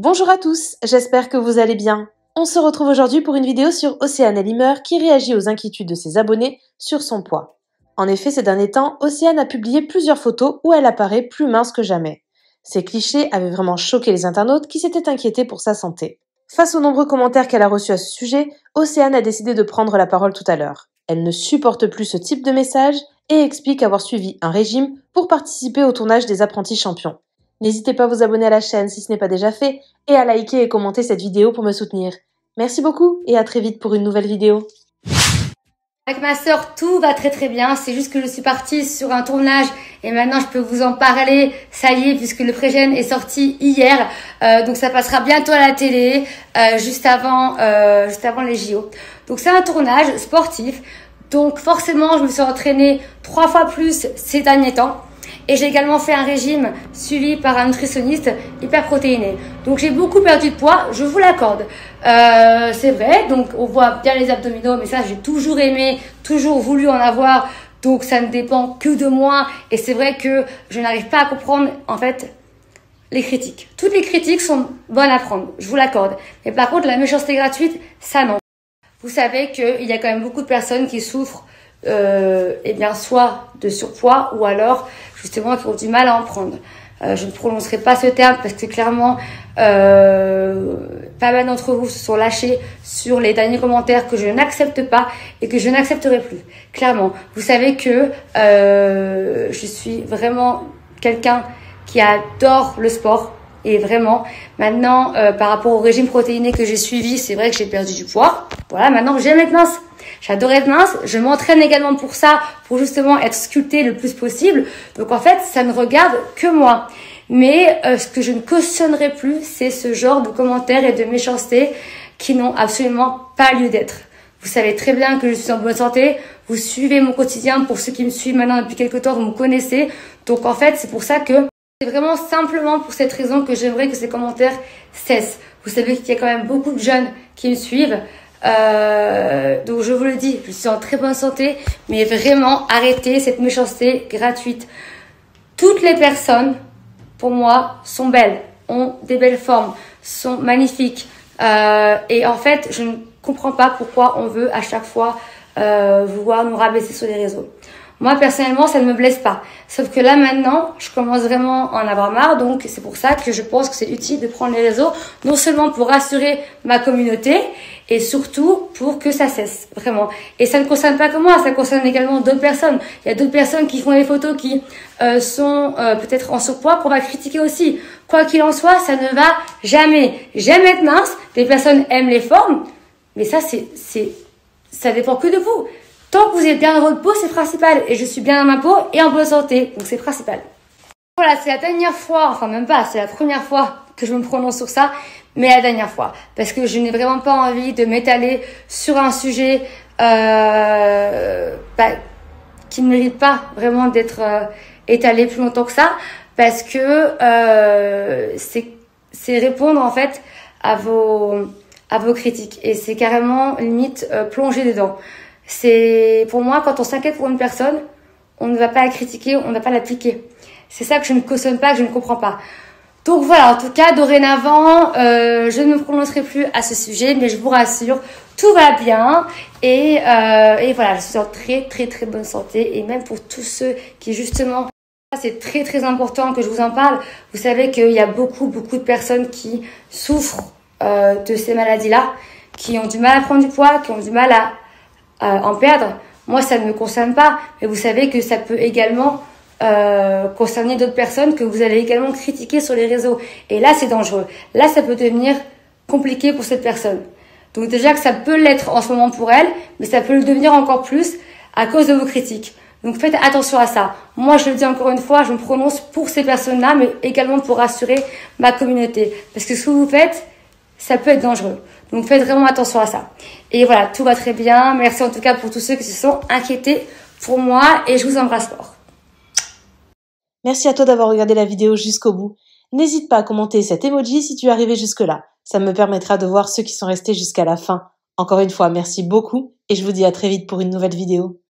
Bonjour à tous, j'espère que vous allez bien. On se retrouve aujourd'hui pour une vidéo sur Océane Elimer qui réagit aux inquiétudes de ses abonnés sur son poids. En effet, ces derniers temps, Océane a publié plusieurs photos où elle apparaît plus mince que jamais. Ces clichés avaient vraiment choqué les internautes qui s'étaient inquiétés pour sa santé. Face aux nombreux commentaires qu'elle a reçus à ce sujet, Océane a décidé de prendre la parole tout à l'heure. Elle ne supporte plus ce type de message et explique avoir suivi un régime pour participer au tournage des Apprentis Champions. N'hésitez pas à vous abonner à la chaîne si ce n'est pas déjà fait et à liker et commenter cette vidéo pour me soutenir. Merci beaucoup et à très vite pour une nouvelle vidéo. Avec ma sœur, tout va très bien. C'est juste que je suis partie sur un tournage et maintenant je peux vous en parler. Ça y est, puisque le Prégène est sorti hier. Donc ça passera bientôt à la télé, juste avant les JO. Donc c'est un tournage sportif. Donc forcément, je me suis entraînée 3 fois plus ces derniers temps. Et j'ai également fait un régime suivi par un nutritionniste hyperprotéiné. Donc j'ai beaucoup perdu de poids, je vous l'accorde. C'est vrai, donc on voit bien les abdominaux, mais ça j'ai toujours aimé, toujours voulu en avoir. Donc ça ne dépend que de moi. Et c'est vrai que je n'arrive pas à comprendre en fait les critiques. Toutes les critiques sont bonnes à prendre, je vous l'accorde. Mais par contre la méchanceté gratuite, ça non. Vous savez qu'il y a quand même beaucoup de personnes qui souffrent soit de surpoids ou alors justement qui ont du mal à en prendre. Je ne prononcerai pas ce terme parce que clairement pas mal d'entre vous se sont lâchés sur les derniers commentaires que je n'accepte pas et que je n'accepterai plus. Clairement, vous savez que je suis vraiment quelqu'un qui adore le sport. Et vraiment, maintenant, par rapport au régime protéiné que j'ai suivi, c'est vrai que j'ai perdu du poids. Voilà, maintenant j'aime être mince. J'adore être mince. Je m'entraîne également pour ça, pour justement être sculptée le plus possible. Donc en fait, ça ne regarde que moi. Mais ce que je ne cautionnerai plus, c'est ce genre de commentaires et de méchanceté qui n'ont absolument pas lieu d'être. Vous savez très bien que je suis en bonne santé. Vous suivez mon quotidien. Pour ceux qui me suivent maintenant depuis quelques temps, vous me connaissez. Donc en fait, c'est pour ça que c'est vraiment simplement pour cette raison que j'aimerais que ces commentaires cessent. Vous savez qu'il y a quand même beaucoup de jeunes qui me suivent. Donc je vous le dis, je suis en très bonne santé, mais vraiment arrêtez cette méchanceté gratuite. Toutes les personnes, pour moi, sont belles, ont des belles formes, sont magnifiques. Et en fait, je ne comprends pas pourquoi on veut à chaque fois vouloir nous rabaisser sur les réseaux. Moi, personnellement, ça ne me blesse pas. Sauf que là, maintenant, je commence vraiment à en avoir marre. Donc, c'est pour ça que je pense que c'est utile de prendre les réseaux, non seulement pour rassurer ma communauté, et surtout pour que ça cesse, vraiment. Et ça ne concerne pas que moi, ça concerne également d'autres personnes. Il y a d'autres personnes qui font des photos qui sont peut-être en surpoids qu'on va critiquer aussi. Quoi qu'il en soit, ça ne va jamais. J'aime être mince, des personnes aiment les formes, mais ça dépend que de vous. Tant que vous êtes bien dans votre peau, c'est principal. Et je suis bien dans ma peau et en bonne santé. Donc c'est principal. Voilà, c'est la dernière fois, enfin même pas, c'est la première fois que je me prononce sur ça, mais la dernière fois. Parce que je n'ai vraiment pas envie de m'étaler sur un sujet qui ne mérite pas vraiment d'être étalé plus longtemps que ça. Parce que c'est répondre en fait à vos critiques. Et c'est carrément limite plonger dedans. C'est pour moi, quand on s'inquiète pour une personne, on ne va pas la critiquer, on ne va pas l'appliquer. C'est ça que je ne cautionne pas, que je ne comprends pas. Donc voilà, en tout cas, dorénavant, je ne me prononcerai plus à ce sujet, mais je vous rassure, tout va bien. Et voilà, je suis en très bonne santé. Et même pour tous ceux qui justement, c'est très important que je vous en parle. Vous savez qu'il y a beaucoup de personnes qui souffrent de ces maladies-là, qui ont du mal à prendre du poids, qui ont du mal à en perdre. Moi, ça ne me concerne pas, mais vous savez que ça peut également concerner d'autres personnes que vous allez également critiquer sur les réseaux. Et là, c'est dangereux. Là, ça peut devenir compliqué pour cette personne. Donc déjà que ça peut l'être en ce moment pour elle, mais ça peut le devenir encore plus à cause de vos critiques. Donc faites attention à ça. Moi, je le dis encore une fois, je me prononce pour ces personnes-là, mais également pour rassurer ma communauté. Parce que ce que vous faites, ça peut être dangereux. Donc faites vraiment attention à ça. Et voilà, tout va très bien. Merci en tout cas pour tous ceux qui se sont inquiétés pour moi et je vous embrasse fort. Merci à toi d'avoir regardé la vidéo jusqu'au bout. N'hésite pas à commenter cet emoji si tu es arrivé jusque-là. Ça me permettra de voir ceux qui sont restés jusqu'à la fin. Encore une fois, merci beaucoup et je vous dis à très vite pour une nouvelle vidéo.